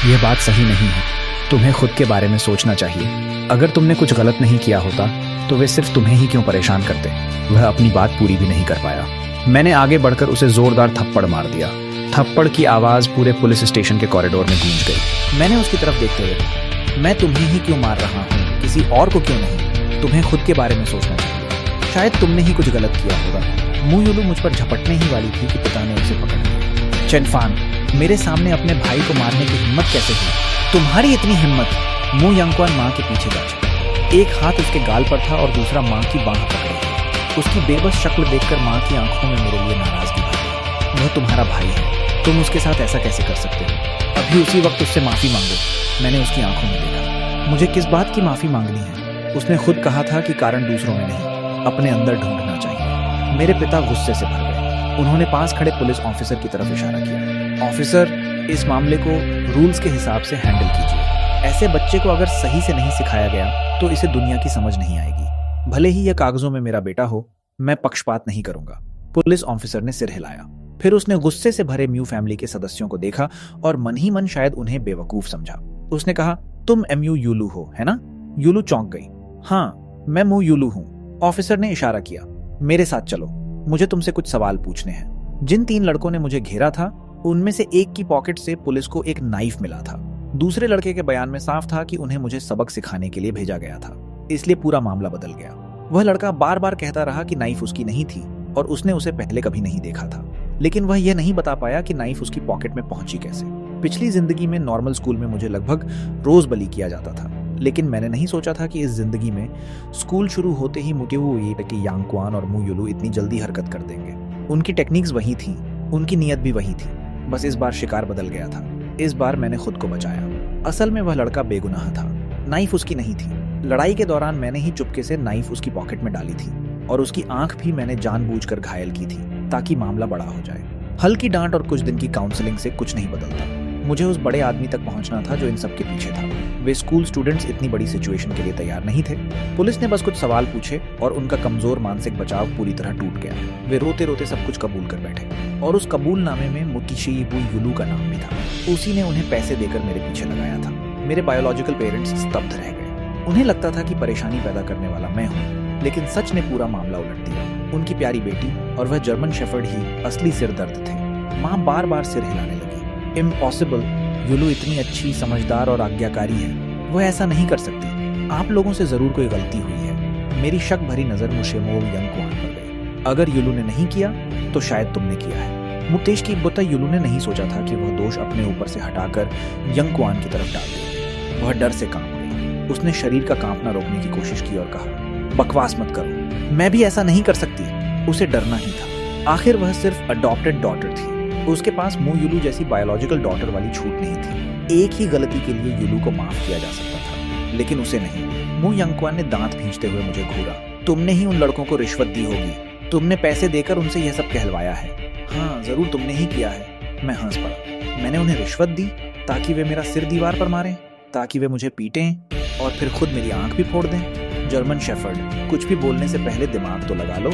यह बात सही नहीं है। तुम्हें खुद के बारे में सोचना चाहिए। अगर तुमने कुछ गलत नहीं किया होता तो वे सिर्फ तुम्हें ही क्यों परेशान करते? वह अपनी बात पूरी भी नहीं कर पाया। मैंने आगे बढ़कर उसे जोरदार थप्पड़ मार दिया। थप्पड़ की आवाज पूरे पुलिस स्टेशन के कॉरिडोर में गूंज गई। मैंने उसकी तरफ देखते हुए कहा, मैं तुम्हें ही क्यों मार रहा हूँ, किसी और को क्यों नहीं? तुम्हें खुद के बारे में सोचना चाहिए। शायद तुमने ही कुछ गलत किया होगा। मू युलू मुझ पर झपटने ही वाली थी कि पिता ने उसे पकड़ लिया। चेनफान, मेरे सामने अपने भाई को मारने की हिम्मत कैसे हुई? तुम्हारी इतनी हिम्मत? मू यांगक्वान माँ के पीछे जा चुका। एक हाथ उसके गाल पर था और दूसरा माँ की बांह पकड़े। उसकी बेबस शक्ल देखकर माँ की आंखों में मेरे लिए नाराजगी भर गई। वह तुम्हारा भाई है, तुम उसके साथ ऐसा कैसे कर सकते हो? अभी उसी वक्त उससे माफी मांगो। मैंने उसकी आंखों में देखा। मुझे किस बात की माफी मांगनी है? उसने खुद कहा था कि कारण दूसरों में नहीं, अपने अंदर ढूंढना चाहिए। मेरे पिता गुस्से से भर गए। उन्होंने पास खड़े पुलिस ऑफिसर की तरफ इशारा किया। ऑफिसर, इस मामले को रूल्स के हिसाब से हैंडल कीजिए। ऐसे बच्चे को अगर सही से नहीं सिखाया गया तो इसे दुनिया की समझ नहीं आएगी। भले ही यह कागजों में मेरा बेटा हो, मैं पक्षपात नहीं करूंगा। पुलिस ऑफिसर ने सिर हिलाया। फिर उसने गुस्से से भरे म्यू फैमिली के सदस्यों को देखा और मन ही मन शायद उन्हें बेवकूफ समझा। उसने कहा, तुम एमयू यूलू हो, है ना? यूलू चौंक गई। हाँ, मैं मू यूलू हूँ। ऑफिसर ने इशारा किया। मेरे साथ चलो, मुझे तुमसे कुछ सवाल पूछने हैं। जिन 3 लड़कों ने मुझे घेरा था उनमें से एक की पॉकेट से पुलिस को एक नाइफ मिला था। दूसरे लड़के के बयान में साफ था कि उन्हें मुझे सबक सिखाने के लिए भेजा गया था, इसलिए पूरा मामला बदल गया। वह लड़का बार बार कहता रहा कि नाइफ उसकी नहीं थी और उसने उसे पहले कभी नहीं देखा था, लेकिन वह यह नहीं बता पाया कि नाइफ उसकी पॉकेट में पहुंची कैसे। पिछली जिंदगी में नॉर्मल स्कूल में मुझे लगभग रोज बली किया जाता था, लेकिन मैंने नहीं सोचा था कि इस जिंदगी में स्कूल शुरू होते ही यांगक्वान और मू यूलू इतनी जल्दी हरकत कर देंगे। उनकी टेक्निक्स वही थी, उनकी नीयत भी वही थी, बस इस बार शिकार बदल गया था। इस बार मैंने खुद को बचाया। असल में वह लड़का बेगुनाह था, नाइफ उसकी नहीं थी। लड़ाई के दौरान मैंने ही चुपके से नाइफ उसकी पॉकेट में डाली थी और उसकी आंख भी मैंने जानबूझकर घायल की थी ताकि मामला बड़ा हो जाए। हल्की डांट और कुछ दिन की काउंसलिंग से कुछ नहीं बदलता। मुझे उस बड़े आदमी तक पहुंचना था जो इन सब के पीछे था। वे स्कूल स्टूडेंट्स इतनी बड़ी सिचुएशन के लिए तैयार नहीं थे। पुलिस ने बस कुछ सवाल पूछे और उनका कमजोर मानसिक बचाव पूरी तरह टूट गया। वे रोते रोते सब कुछ कबूल कर बैठे और उस कबूलनामे में मुकीशीबू यूलू का नाम भी था। उसी ने उन्हें पैसे देकर मेरे पीछे लगाया था। मेरे बायोलॉजिकल पेरेंट्स स्तब्ध रह गए। उन्हें लगता था कि परेशानी पैदा करने वाला मैं हूँ, लेकिन सच ने पूरा मामला उलट दिया। उनकी प्यारी बेटी और वह जर्मन शेफर्ड ही असली सिरदर्द थे। माँ बार बार सिर हिलाने लगी। इम्पॉसिबल, यूलू इतनी अच्छी, समझदार और आज्ञाकारी है, वह ऐसा नहीं कर सकती। आप लोगों से जरूर कोई गलती हुई है। मेरी शक भरी नजर मुशेमो यांगक्वान पर गई। अगर यूलू ने नहीं किया तो शायद तुमने किया है। मुतेश की बुता यूलू ने नहीं सोचा था कि वह दोष अपने ऊपर से हटाकर यांगक्वान की तरफ डाल दे। वह डर से कांप गई। उसने शरीर का कांपना रोकने की कोशिश की और कहा, बकवास मत करो, मैं भी ऐसा नहीं कर सकती। उसे डरना ही था। आखिर वह सिर्फ अडॉप्टेड डॉटर थी। उसके पास मू यूलू जैसी बायोलॉजिकल डॉटर वाली छूट नहीं थी। एक ही गलती के लिए यूलू को माफ किया जा सकता था, लेकिन उसे नहीं। मू यांगक्वान ने दांत भींचते हुए मुझे घूरा। तुमने ही उन लड़कों को रिश्वत दी होगी। तुमने पैसे देकर उनसे यह सब कहलवाया है। हाँ, जरूर तुमने ही किया है। मैं हंस पड़ा। मैंने उन्हें रिश्वत दी ताकि वे मेरा सिर दीवार पर मारें, ताकि वे मुझे पीटें और फिर खुद मेरी आंख भी फोड़ दें। जर्मन शेफर्ड, कुछ भी बोलने से पहले दिमाग तो लगा लो।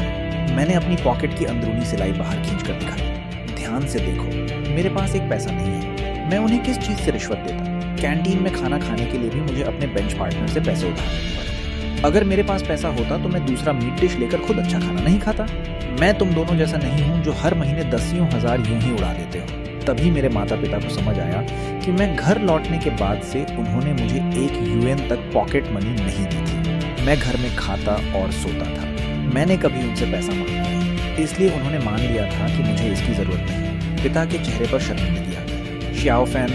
मैंने अपनी पॉकेट की अंदरूनी सिलाई बाहर खींच कर दिखाई। ध्यान से देखो, मेरे पास एक पैसा नहीं है। मैं उन्हें किस चीज से रिश्वत देता? कैंटीन में खाना खाने के लिए भी मुझे अपने बेंच पार्टनर से पैसे उधार लेने पड़ते। अगर मेरे पास पैसा होता तो मैं दूसरा मीट डिश लेकर खुद अच्छा खाना नहीं खाता। मैं तुम दोनों जैसा नहीं हूँ जो हर महीने 10,000 यूं ही उड़ा देते हो। तभी मेरे माता पिता को समझ आया कि मैं घर लौटने के बाद से उन्होंने मुझे 1 UN तक पॉकेट मनी नहीं दी थी। मैं घर में खाता और सोता था। मैंने कभी उनसे पैसा मांगा नहीं, इसलिए उन्होंने मान लिया था कि मुझे इसकी जरूरत नहीं। पिता के चेहरे पर शर्मिंदगी आ गई। श्याओ फैन,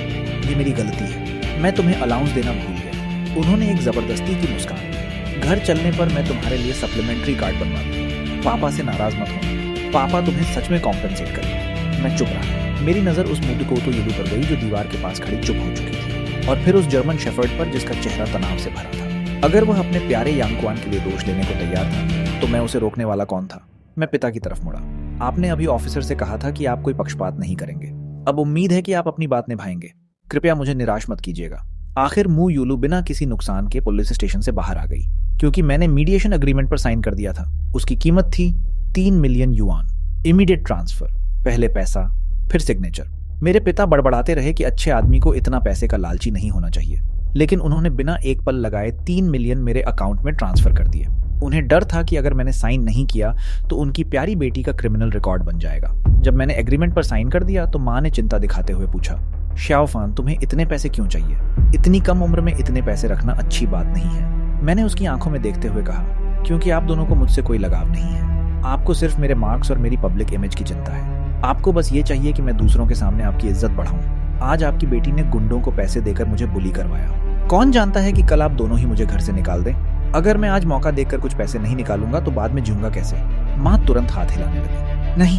ये मेरी गलती है। मैं तुम्हें अलाउंस देना भूल गया। उन्होंने एक जबरदस्ती की मुस्कान दी। घर चलने पर मैं तुम्हारे लिए सप्लीमेंट्री कार्ड बनवा दूंगा। पापा से नाराज मत होना। पापा तुम्हें सच में कॉम्पेंसेट करेंगे। मैं चुप रहा। मेरी नजर उस मुदकोतो यूलू पर गई जो दीवार के पास खड़ी चुप हो चुकी थी, और फिर उस जर्मन शेफर्ड पर जिसका चेहरा तनाव से भरा था। अगर वह अपने प्यारे यांगक्वान के लिए दोष लेने को तैयार था तो मैं उसे रोकने वाला कौन था? मैं पिता की तरफ मुड़ा। आपने अभी ऑफिसर से कहा था कि आप कोई पक्षपात नहीं करेंगे। अब उम्मीद है कि आप अपनी बात निभाएंगे। कृपया मुझे निराश मत कीजिएगा। आखिर मू यूलू बिना किसी नुकसान के पुलिस स्टेशन से बाहर आ गई, क्योंकि मैंने मीडिएशन एग्रीमेंट पर साइन कर दिया था। उसकी कीमत थी 3 मिलियन युआन। इमीडिएट ट्रांसफर, पहले पैसा फिर सिग्नेचर। मेरे पिता बड़बड़ाते रहे कि अच्छे आदमी को इतना पैसे का लालची नहीं होना चाहिए, लेकिन उन्होंने बिना एक पल लगाए 3 मिलियन मेरे अकाउंट में ट्रांसफर कर दिए। उन्हें डर था कि अगर मैंने साइन नहीं किया तो उनकी प्यारी बेटी का क्रिमिनल रिकॉर्ड बन जाएगा। जब मैंने एग्रीमेंट पर साइन कर दिया तो माँ ने चिंता दिखाते हुए पूछा, श्याओफान, तुम्हें इतने पैसे क्यों चाहिए? इतनी कम उम्र में इतने पैसे रखना अच्छी बात नहीं है। मैंने उसकी आंखों में देखते हुए कहा, क्योंकि आप दोनों को मुझसे कोई लगाव नहीं है। आपको सिर्फ मेरे मार्क्स और मेरी पब्लिक इमेज की चिंता है। आपको बस ये चाहिए कि मैं दूसरों के सामने आपकी इज्जत बढ़ाऊं। आज आपकी बेटी ने गुंडों को पैसे देकर मुझे बुली करवाया। कौन जानता है कि कल आप दोनों ही मुझे घर से निकाल दें। अगर मैं आज मौका देखकर कुछ पैसे नहीं निकालूंगा तो बाद में जीऊंगा कैसे। माँ तुरंत हाथ हिलाने लगी। नहीं,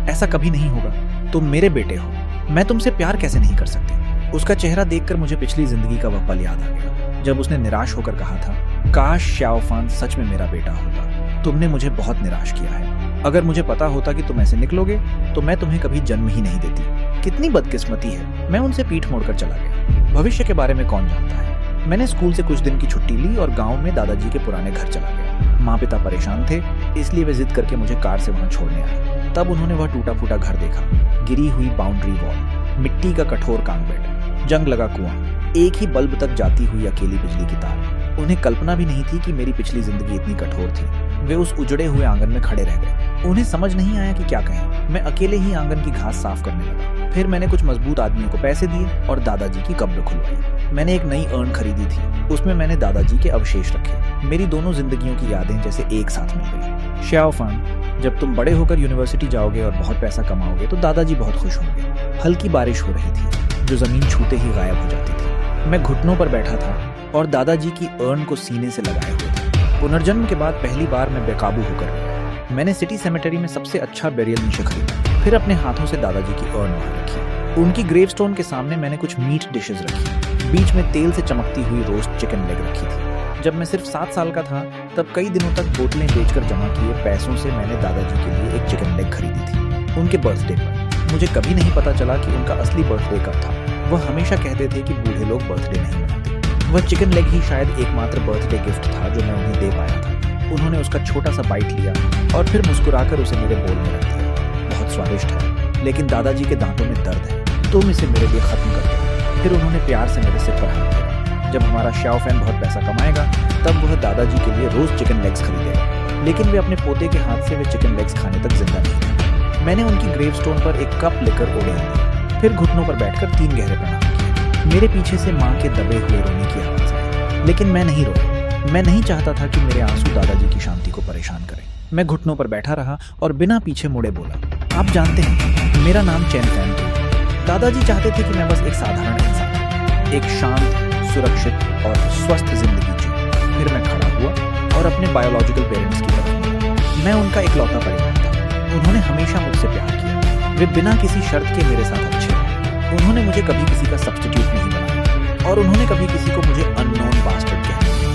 ऐसा कभी नहीं होगा। तुम मेरे बेटे हो, मैं तुमसे प्यार कैसे नहीं कर सकती। उसका चेहरा देखकर मुझे पिछली जिंदगी का वह पल याद आ गया जब उसने निराश होकर कहा था, काश श्याओफान सच में मेरा बेटा होता। तुमने मुझे बहुत निराश किया है। अगर मुझे पता होता कि तुम ऐसे निकलोगे तो मैं तुम्हें कभी जन्म ही नहीं देती। कितनी बदकिस्मती है। मैं उनसे पीठ मोड़कर चला गया। भविष्य के बारे में कौन जानता है। मैंने स्कूल से कुछ दिन की छुट्टी ली और गांव में दादाजी के पुराने घर चला गया। माँ पिता परेशान थे, इसलिए वे जिद करके मुझे कार से वहां छोड़ने आए। तब उन्होंने वह टूटा फूटा घर देखा, गिरी हुई बाउंड्री वॉल, मिट्टी का कठोर कांग बेड, जंग लगा कुआं, एक ही बल्ब तक जाती हुई अकेली बिजली की तार। उन्हें कल्पना भी नहीं थी कि मेरी पिछली जिंदगी इतनी कठोर थी। वे उस उजड़े हुए आंगन में खड़े रह गए। उन्हें समझ नहीं आया कि क्या कहें। मैं अकेले ही आंगन की घास साफ करने लगा। फिर मैंने कुछ मजबूत आदमियों को पैसे दिए और दादाजी की कब्र खुलवाई। मैंने एक नई अर्न खरीदी थी, उसमें मैंने दादाजी के अवशेष रखे। मेरी दोनों जिंदगियों की यादें जैसे एक साथ मिल गई। श्याओफान, जब तुम बड़े होकर यूनिवर्सिटी जाओगे और बहुत पैसा कमाओगे तो दादाजी बहुत खुश होंगे। हल्की बारिश हो रही थी जो जमीन छूते ही गायब हो जाती थी। मैं घुटनों पर बैठा था और दादाजी की अर्न को सीने से लगाए हुए था। पुनर्जन्म के बाद पहली बार मैं बेकाबू होकर गया। मैंने सिटी सेमेटरी में सबसे अच्छा बेरियल नीचे खरीदा, फिर अपने हाथों से दादाजी की अर्न वहां रखी। उनकी ग्रेवस्टोन के सामने मैंने कुछ मीट डिशेस रखी। बीच में तेल से चमकती हुई रोस्ट चिकन लेग रखी थी। जब मैं सिर्फ 7 साल का था तब कई दिनों तक बोतलें बेचकर जमा किए पैसों से मैंने दादाजी के लिए एक चिकन लेग खरीदी थी उनके बर्थडे पर। मुझे कभी नहीं पता चला कि उनका असली बर्थडे कब था। वह हमेशा कहते थे कि बूढ़े लोग बर्थडे नहीं मनाते। वह चिकन लेग ही शायद एकमात्र बर्थडे गिफ्ट था जो मैं उन्हें दे पाया था। उन्होंने उसका छोटा सा बाइट लिया और फिर मुस्कुराकर उसे मेरे बोल में रख दिया। बहुत स्वादिष्ट है, लेकिन दादाजी के दांतों में दर्द है, तुम इसे मेरे लिए खत्म कर दो। फिर उन्होंने प्यार से मेरे सिर पर हाथ दिया। जब हमारा श्याओफैन बहुत पैसा कमाएगा तब वह दादाजी के लिए रोज चिकन लेग्स खरीदेगा, लेकिन वे अपने पोते के हाथ से वे चिकन लेग्स खाने तक जिंदा नहीं रहे। मैंने उनकी ग्रेवस्टोन पर एक कप लेकर ओढ़े दिया, फिर घुटनों पर बैठकर 3 गहरे प्रणाम किए। मेरे पीछे से माँ के दबे हुए रोने की आवाज आई, लेकिन मैं नहीं रोया। मैं नहीं चाहता था कि मेरे आंसू दादाजी की शांति को परेशान करें। मैं घुटनों पर बैठा रहा और बिना पीछे मुड़े बोला, आप जानते हैं मेरा नाम चैन फैन है। दादाजी चाहते थे कि मैं बस एक साधारण इंसान, एक शांत, सुरक्षित और स्वस्थ जिंदगी जीऊं। फिर मैं खड़ा हुआ और अपने बायोलॉजिकल पेरेंट्स की तरफ मुड़ा। मैं उनका इकलौता परिवार था। उन्होंने हमेशा मुझसे प्यार किया। वे बिना किसी शर्त के मेरे साथ अच्छे रहे। उन्होंने मुझे कभी किसी का सब्स्टिट्यूट नहीं बनाया और उन्होंने कभी किसी को मुझे अननोन बास्टर्ड कहने दिया।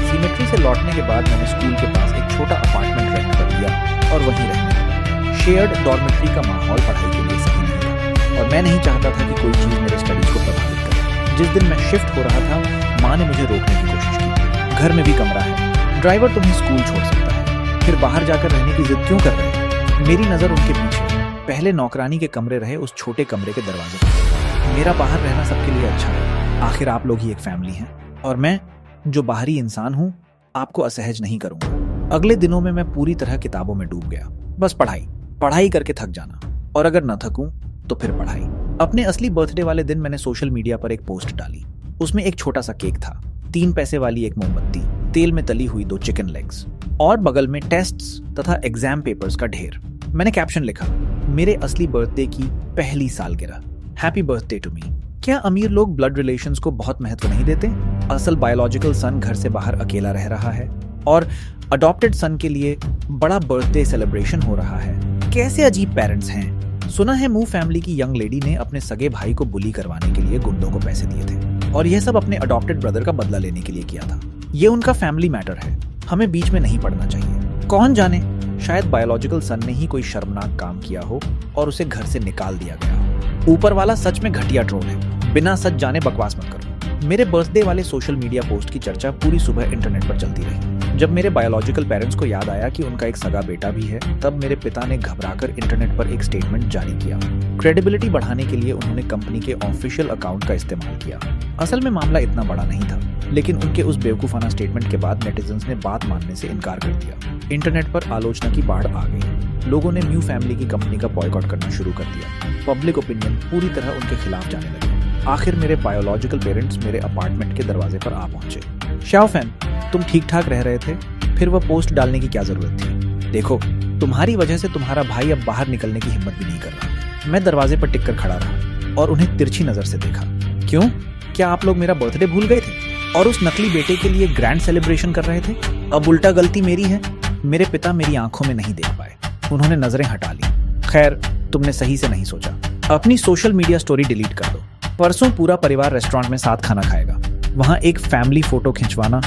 सिमेट्री से लौटने के बाद मैंने स्कूल के पास एक छोटा अपार्टमेंट रेंट कर लिया और वहीं रहने लगा। शेयर्ड डॉर्मेट्री का माहौल पढ़ाई के लिए सही नहीं था और मैं नहीं चाहता था कि कोई चीज़ मेरे स्टडीज को प्रभावित करे। जिस दिन मैं शिफ्ट हो रहा था, माँ ने मुझे रोकने की कोशिश की। घर में भी कमरा है, ड्राइवर तुम्हें स्कूल छोड़ सकता है, फिर बाहर जाकर रहने की जिद क्यों कर रहे हैं। मेरी नज़र उनके पीछे पहले नौकरानी के कमरे रहे उस छोटे कमरे के दरवाजे पर। मेरा बाहर रहना सबके लिए अच्छा है, आखिर आप लोग ही एक फैमिली हैं और मैं जो बाहरी इंसान हूं आपको असहज नहीं करूंगा। अगले दिनों में मैं पूरी तरह किताबों में डूब गया। बस पढ़ाई करके थक जाना, और अगर न थकूं तो फिर पढ़ाई। अपने असली बर्थडे वाले दिन मैंने सोशल मीडिया पर एक पोस्ट डाली। उसमें एक छोटा सा केक था, 3 पैसे वाली एक मोमबत्ती, तेल में तली हुई 2 चिकन लेग्स और बगल में टेस्ट्स तथा एग्जाम पेपर्स का ढेर। मैंने कैप्शन लिखा, मेरे असली बर्थडे की पहली सालगिरह, हैप्पी बर्थडे टू मी। क्या अमीर लोग ब्लड रिलेशंस को बहुत महत्व नहीं देते? असल बायोलॉजिकल सन घर से बाहर अकेला रह रहा है और अडॉप्टेड सन के लिए बड़ा बर्थडे सेलिब्रेशन हो रहा है। कैसे अजीब पेरेंट्स हैं। सुना है मूव फैमिली की यंग लेडी ने अपने सगे भाई को बुली करवाने के लिए गुंडों को पैसे दिए थे और यह सब अपने अडॉप्टेड ब्रदर का बदला लेने के लिए किया था। ये उनका फैमिली मैटर है, हमें बीच में नहीं पड़ना चाहिए। कौन जाने, शायद बायोलॉजिकल सन ने ही कोई शर्मनाक काम किया हो और उसे घर से निकाल दिया गया हो। ऊपर वाला सच में घटिया ट्रोल है, बिना सच जाने बकवास मत करो। मेरे बर्थडे वाले सोशल मीडिया पोस्ट की चर्चा पूरी सुबह इंटरनेट पर चलती रही। जब मेरे बायोलॉजिकल पेरेंट्स को याद आया कि उनका एक सगा बेटा भी है, तब मेरे पिता ने घबराकर इंटरनेट पर एक स्टेटमेंट जारी किया। क्रेडिबिलिटी बढ़ाने के लिए उन्होंने कंपनी के ऑफिशियल अकाउंट का इस्तेमाल किया। असल में मामला इतना बड़ा नहीं था, लेकिन उनके उस बेवकूफाना स्टेटमेंट के बाद नेटिजन्स ने बात मानने से इनकार कर दिया। इंटरनेट पर आलोचना की बाढ़ आ गई। लोगों ने म्यू फैमिली की कंपनी का बॉयकॉट करना शुरू कर दिया। पब्लिक ओपिनियन पूरी तरह उनके खिलाफ जाने लगी। आखिर मेरे बायोलॉजिकल पेरेंट्स मेरे अपार्टमेंट के दरवाजे पर आ पहुंचे। श्याओफैन, तुम ठीक ठाक रह रहे थे, फिर वह पोस्ट डालने की क्या जरूरत थी? देखो, तुम्हारी वजह से तुम्हारा भाई अब बाहर निकलने की हिम्मत भी नहीं कर रहा। मैं दरवाजे पर टिक कर खड़ा रहा और उन्हें तिरछी नजर से देखा। क्यों? क्या आप लोग मेरा बर्थडे भूल गए थे? और उस नकली बेटे के लिए ग्रैंड सेलिब्रेशन कर रहे थे। अब उल्टा गलती मेरी है। मेरे पिता मेरी आंखों में नहीं देख पाए, उन्होंने नजरें हटा ली। खैर, तुमने सही से नहीं सोचा। अपनी सोशल मीडिया स्टोरी डिलीट कर दो। परसों पूरा परिवार रेस्टोरेंट में साथ खाना खाएगा, वहां एक फैमिली फोटो खिंचवाना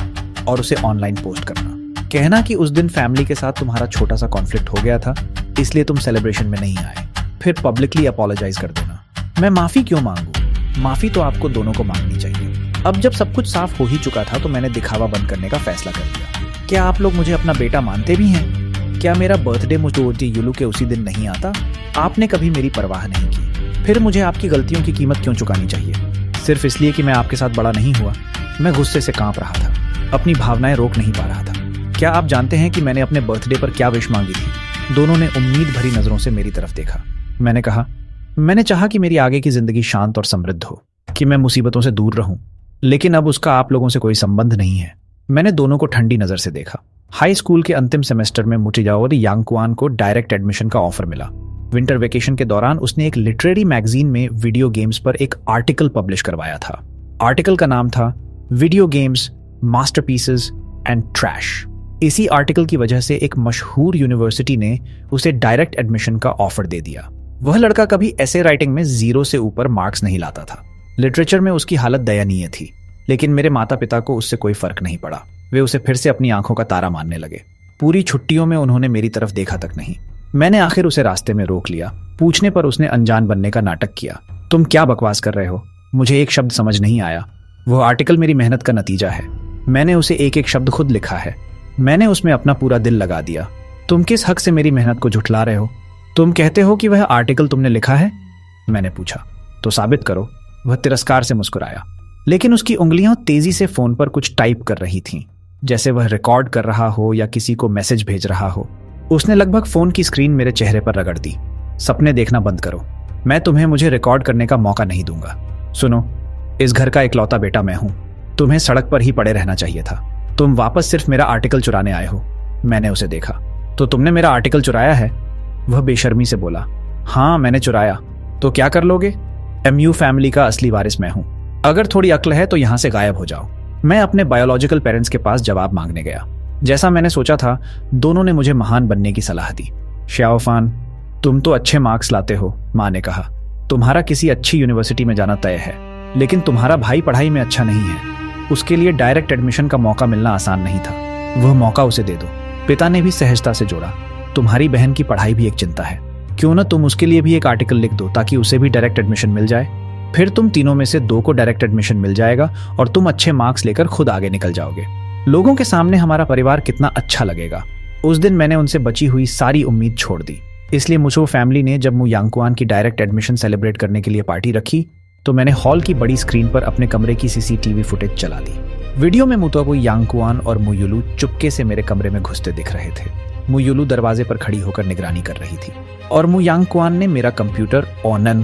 और उसे ऑनलाइन पोस्ट करना। कहना कि उस दिन फैमिली के साथ तुम्हारा छोटा सा कॉन्फ्लिक्ट हो गया था, इसलिए तुम सेलिब्रेशन में नहीं आए। फिर पब्लिकली अपोलोजाइज कर देना। मैं माफी क्यों मांगू? माफी तो आपको दोनों को मांगनी चाहिए। अब जब सब कुछ साफ हो ही चुका था तो मैंने दिखावा बंद करने का फैसला कर लिया। क्या आप लोग मुझे अपना बेटा मानते भी हैं? क्या मेरा बर्थडे मुझे युलू के उसी दिन नहीं आता? आपने कभी मेरी परवाह नहीं की। फिर मुझे आपकी गलतियों की कीमत क्यों चुकानी चाहिए? सिर्फ इसलिए कि मैं आपके साथ बड़ा नहीं हुआ। मैं गुस्से से कांप रहा था, अपनी भावनाएं रोक नहीं पा रहा था। क्या आप जानते हैं कि मैंने अपने बर्थडे पर क्या विश मांगी थी? दोनों ने उम्मीद भरी नजरों से मेरी तरफ देखा। मैंने कहा, मैंने चाहा कि मेरी आगे की जिंदगी शांत और समृद्ध हो, कि मैं मुसीबतों से दूर रहूं, लेकिन अब उसका आप लोगों से कोई संबंध नहीं है। मैंने दोनों को ठंडी नजर से देखा। हाई स्कूल के अंतिम सेमेस्टर में मुचिजाओ और यांगकुआन को डायरेक्ट एडमिशन का ऑफर मिला। विंटर वेकेशन के दौरान उसने एक लिटरेरी मैगजीन में वीडियो गेम्स पर एक आर्टिकल पब्लिश करवाया था। आर्टिकल का नाम था video games, masterpieces and trash. इसी आर्टिकल की वजह से एक मशहूर यूनिवर्सिटी ने उसे डायरेक्ट एडमिशन का ऑफर दे दिया। वह लड़का कभी ऐसे राइटिंग में 0 से ऊपर मार्क्स नहीं लाता था। लिटरेचर में उसकी हालत दयनीय थी, लेकिन मेरे माता पिता को उससे कोई फर्क नहीं पड़ा। वे उसे फिर से अपनी आंखों का तारा मानने लगे। पूरी छुट्टियों में उन्होंने मेरी तरफ देखा तक नहीं। मैंने आखिर उसे रास्ते में रोक लिया। पूछने पर उसने अनजान बनने का नाटक किया। तुम क्या बकवास कर रहे हो? मुझे एक शब्द समझ नहीं आया। वह आर्टिकल मेरी मेहनत का नतीजा है। मैंने उसे एक एक शब्द खुद लिखा है। मैंने उसमें अपना पूरा दिल लगा दिया। तुम किस हक से मेरी मेहनत को झुठला रहे हो? तुम कहते हो कि वह आर्टिकल तुमने लिखा है? मैंने पूछा। तो साबित करो। वह तिरस्कार से मुस्कुराया, लेकिन उसकी उंगलियां तेजी से फोन पर कुछ टाइप कर रही थीं, जैसे वह रिकॉर्ड कर रहा हो या किसी को मैसेज भेज रहा हो। उसने लगभग फोन की स्क्रीन मेरे चेहरे पर रगड़ दी। सपने देखना बंद करो। मैं तुम्हें मुझे रिकॉर्ड करने का मौका नहीं दूंगा। सुनो, इस घर का इकलौता बेटा मैं हूं। तुम्हें सड़क पर ही पड़े रहना चाहिए था। तुम वापस सिर्फ मेरा आर्टिकल चुराने आए हो। मैंने उसे देखा। तो तुमने मेरा आर्टिकल चुराया है? वह बेशर्मी से बोला। हाँ, मैंने चुराया। तो क्या कर लोगे? MU फैमिली का असली वारिस मैं हूं। अगर थोड़ी अक्ल है तो यहां से गायब हो जाओ। मैं अपने बायोलॉजिकल पेरेंट्स के पास जवाब मांगने गया। जैसा मैंने सोचा था, दोनों ने मुझे महान बनने की सलाह दी। श्याओफान, तुम तो अच्छे मार्क्स लाते हो, माँ ने कहा। तुम्हारा किसी अच्छी यूनिवर्सिटी में जाना तय है, लेकिन तुम्हारा भाई पढ़ाई में अच्छा नहीं है। उसके लिए डायरेक्ट एडमिशन का मौका मिलना आसान नहीं था। वह मौका उसे दे दो। पिता ने भी सहजता से जोड़ा। तुम्हारी बहन की पढ़ाई भी एक चिंता है। क्यों ना तुम उसके लिए भी एक आर्टिकल लिख दो, ताकि उसे भी डायरेक्ट एडमिशन मिल जाए। फिर तुम तीनों में से 2 को डायरेक्ट एडमिशन मिल जाएगा और तुम अच्छे मार्क्स लेकर खुद आगे निकल जाओगे। लोगों के सामने हमारा परिवार कितना अच्छा लगेगा। उस दिन मैंने उनसे बची हुई सारी उम्मीद छोड़ दी। इसलिए मुझो फैमिली ने जब मु यांगकुआन की डायरेक्ट एडमिशन सेलिब्रेट करने के लिए पार्टी रखी, तो मैंने हॉल की बड़ी स्क्रीन पर अपने कमरे की CCTV फुटेज चला दी। वीडियो में मुतोबु यांगकुआन और मुयुलू चुपके से मेरे कमरे में घुसते दिख रहे थे। मुयुलू दरवाजे पर खड़ी होकर निगरानी कर रही थी और मु यांगकुआन ने मेरा कंप्यूटर ऑन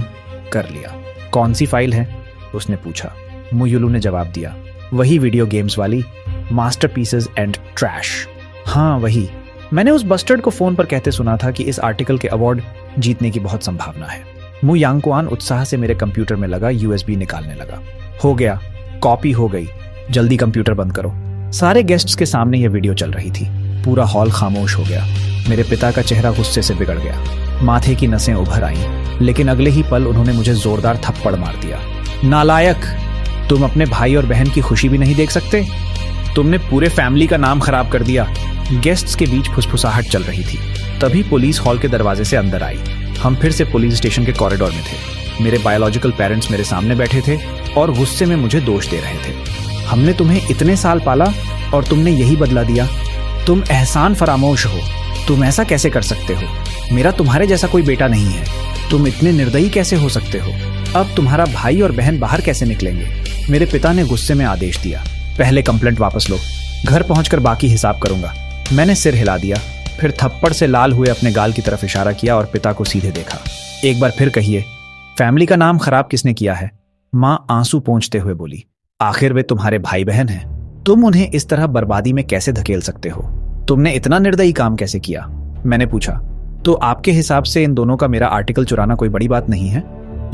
कर लिया। कौन सी फाइल है? उसने पूछा। मुयुलू ने जवाब दिया, वही वीडियो गेम्स वाली, मास्टरपीसेस एंड ट्रैश। हाँ, वही। मैंने उस बस्टर्ड को फोन पर कहते सुना था कि इस आर्टिकल के अवार्ड जीतने की बहुत संभावना है। मु यांगकुआन उत्साह से मेरे कंप्यूटर में लगा USB निकालने लगा। हो गया, कॉपी हो गई। जल्दी कंप्यूटर बंद करो। सारे गेस्ट्स के सामने यह वीडियो चल रही थी। पूरा हॉल खामोश हो गया। मेरे पिता का चेहरा गुस्से से बिगड़ गया। माथे की नसें उभर आईं, लेकिन अगले ही पल उन्होंने मुझे जोरदार थप्पड़ मार दिया। नालायक, तुम अपने भाई और बहन की खुशी भी नहीं देख सकते? तुमने पूरे फैमिली का नाम खराब कर दिया। गेस्ट्स के बीच फुसफुसाहट चल रही थी। तभी पुलिस हॉल के दरवाजे से अंदर आई। हम फिर से पुलिस स्टेशन के कॉरिडोर में थे। मेरे बायोलॉजिकल पेरेंट्स मेरे सामने बैठे थे और गुस्से में मुझे दोष दे रहे थे। हमने तुम्हें इतने साल पाला और तुमने यही बदला दिया। तुम एहसान फरामोश हो। तुम ऐसा कैसे कर सकते हो? मेरा तुम्हारे जैसा कोई बेटा नहीं है। तुम इतने निर्दयी कैसे हो सकते हो? अब तुम्हारा भाई और बहन बाहर कैसे निकलेंगे? मेरे पिता ने गुस्से में आदेश दिया, पहले कंप्लेंट वापस लो, घर पहुंचकर बाकी हिसाब करूंगा। मैंने सिर हिला दिया, फिर थप्पड़ से लाल हुए अपने गाल की तरफ इशारा किया और पिता को सीधे देखा। एक बार फिर कहिए, फैमिली का नाम खराब किसने किया है? माँ आंसू पोंछते हुए बोली। आखिर वे तुम्हारे भाई बहन हैं। तुम उन्हें इस तरह बर्बादी में कैसे धकेल सकते हो? तुमने इतना निर्दयी काम कैसे किया? मैंने पूछा। तो आपके हिसाब से इन दोनों का मेरा आर्टिकल चुराना कोई बड़ी बात नहीं है,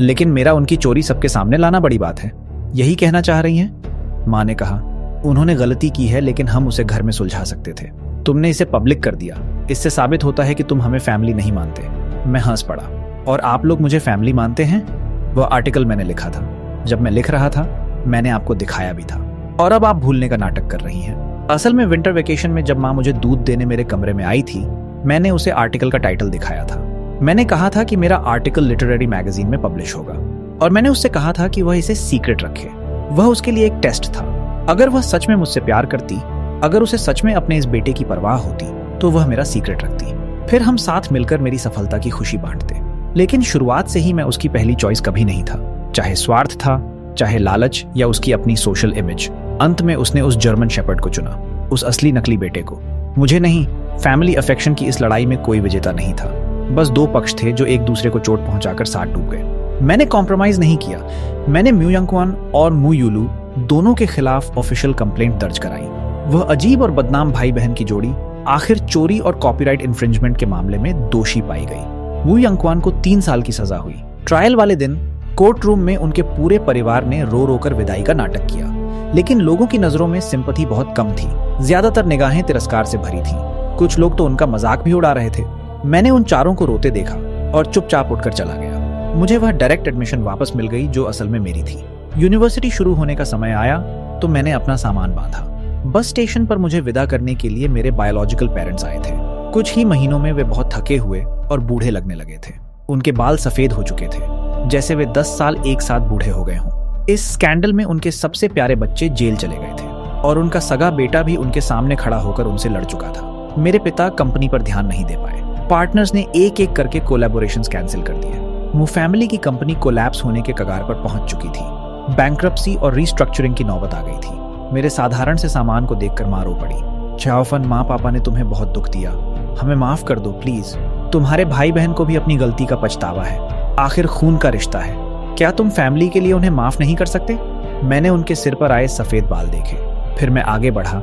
लेकिन मेरा उनकी चोरी सबके सामने लाना बड़ी बात है, यही कहना चाह रही हैं? माँ ने कहा, उन्होंने गलती की है, लेकिन हम उसे घर में सुलझा सकते थे। तुमने इसे पब्लिक कर दिया, इससे साबित होता है कि तुम हमें फैमिली नहीं मानते। मैं हंस पड़ा। और आप लोग मुझे फैमिली मानते हैं? वह आर्टिकल मैंने लिखा था। जब मैं लिख रहा था मैंने आपको दिखाया भी था, और अब आप भूलने का नाटक कर रही हैं। असल में विंटर वेकेशन में जब माँ मुझे दूध देने मेरे कमरे में आई थी, मैंने उसे आर्टिकल का टाइटल दिखाया था। मैंने कहा था कि मेरा आर्टिकल लिटरेरी मैगजीन में पब्लिश होगा, और मैंने उससे कहा था कि वह इसे सीक्रेट रखे। वह उसके लिए एक टेस्ट था। अगर वह सच में मुझसे प्यार करती, अगर उसे सच में अपने इस बेटे की परवाह होती, तो वह मेरा सीक्रेट रखती। फिर हम साथ मिलकर मेरी सफलता की खुशी बांटते। लेकिन शुरुआत से ही मैं उसकी पहली चॉइस कभी नहीं था, चाहे स्वार्थ था, चाहे लालच, या उसकी अपनी सोशल इमेज। अंत में उसने उस जर्मन शेपर्ड को चुना, उस असली नकली बेटे को, मुझे नहीं। फैमिली अफेक्शन की इस लड़ाई में कोई विजेता नहीं था। बस दो पक्ष थे जो एक दूसरे को चोट पहुंचाकर साथ डूब गए। मैंने कॉम्प्रोमाइज नहीं किया। मैंने म्यू यंगक्वान और मू यूलू दोनों के खिलाफ ऑफिशियल कंप्लेंट दर्ज कराई। वह अजीब और बदनाम भाई बहन की जोड़ी आखिर चोरी और कॉपीराइट इंफ्रिंजमेंट के मामले में दोषी पाई गई। मू यंगक्वान को 3 साल की सजा हुई। ट्रायल वाले दिन कोर्ट रूम में उनके पूरे परिवार ने रो रो कर विदाई का नाटक किया, लेकिन लोगों की नजरों में सिंपैथी बहुत कम थी। ज्यादातर निगाहें तिरस्कार से भरी थीं। कुछ लोग तो उनका मजाक भी उड़ा रहे थे। मैंने उन चारों को रोते देखा और चुपचाप उठकर चला गया। मुझे वह डायरेक्ट एडमिशन वापस मिल गई जो असल में मेरी थी। यूनिवर्सिटी शुरू होने का समय आया तो मैंने अपना सामान बांधा। बस स्टेशन पर मुझे विदा करने के लिए मेरे बायोलॉजिकल पेरेंट्स आए थे। कुछ ही महीनों में वे बहुत थके हुए और बूढ़े लगने लगे थे। उनके बाल सफेद हो चुके थे, जैसे वे 10 साल एक साथ बूढ़े हो गए हों। इस स्कैंडल में उनके सबसे प्यारे बच्चे जेल चले गए थे, और उनका सगा बेटा भी उनके सामने खड़ा होकर उनसे लड़ चुका था। मेरे पिता कंपनी पर ध्यान नहीं दे पाए। पार्टनर्स ने एक एक करके कोलैबोरेशंस कैंसिल कर दिए। मू फैमिली की कंपनी कोलैप्स होने के कगार पर पहुंच चुकी थी। बैंक्रप्सी और रीस्ट्रक्चरिंग की नौबत आ गई थी। मेरे साधारण से सामान को देखकर मां रो पड़ी। चाओफन, माँ पापा ने तुम्हें बहुत दुख दिया, हमें माफ कर दो प्लीज। तुम्हारे भाई बहन को भी अपनी गलती का पछतावा है, आखिर खून का रिश्ता है। क्या तुम फैमिली के लिए उन्हें माफ नहीं कर सकते? मैंने उनके सिर पर आए सफेद बाल देखे। फिर मैं आगे बढ़ा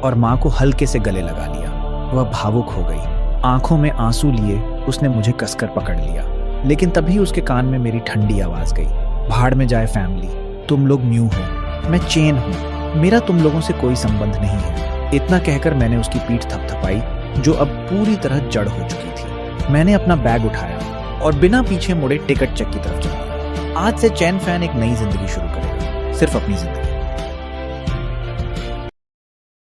और माँ को हल्के से गले लगा लिया। वह भावुक हो गई। आंखों में आंसू लिए उसने मुझे कसकर पकड़ लिया, लेकिन तभी उसके कान में मेरी ठंडी आवाज गई, भाड़ में जाए फैमिली, तुम लोग म्यू हो, मैं चेन हूँ, मेरा तुम लोगों से कोई संबंध नहीं है। इतना कहकर मैंने उसकी पीठ थपथपाई जो अब पूरी तरह जड़ हो चुकी थी। मैंने अपना बैग उठाया और बिना पीछे मुड़े टिकट चेक की तरफ चला गया। आज से चैन फैन एक नई जिंदगी शुरू करेगा, सिर्फ अपनी जिंदगी।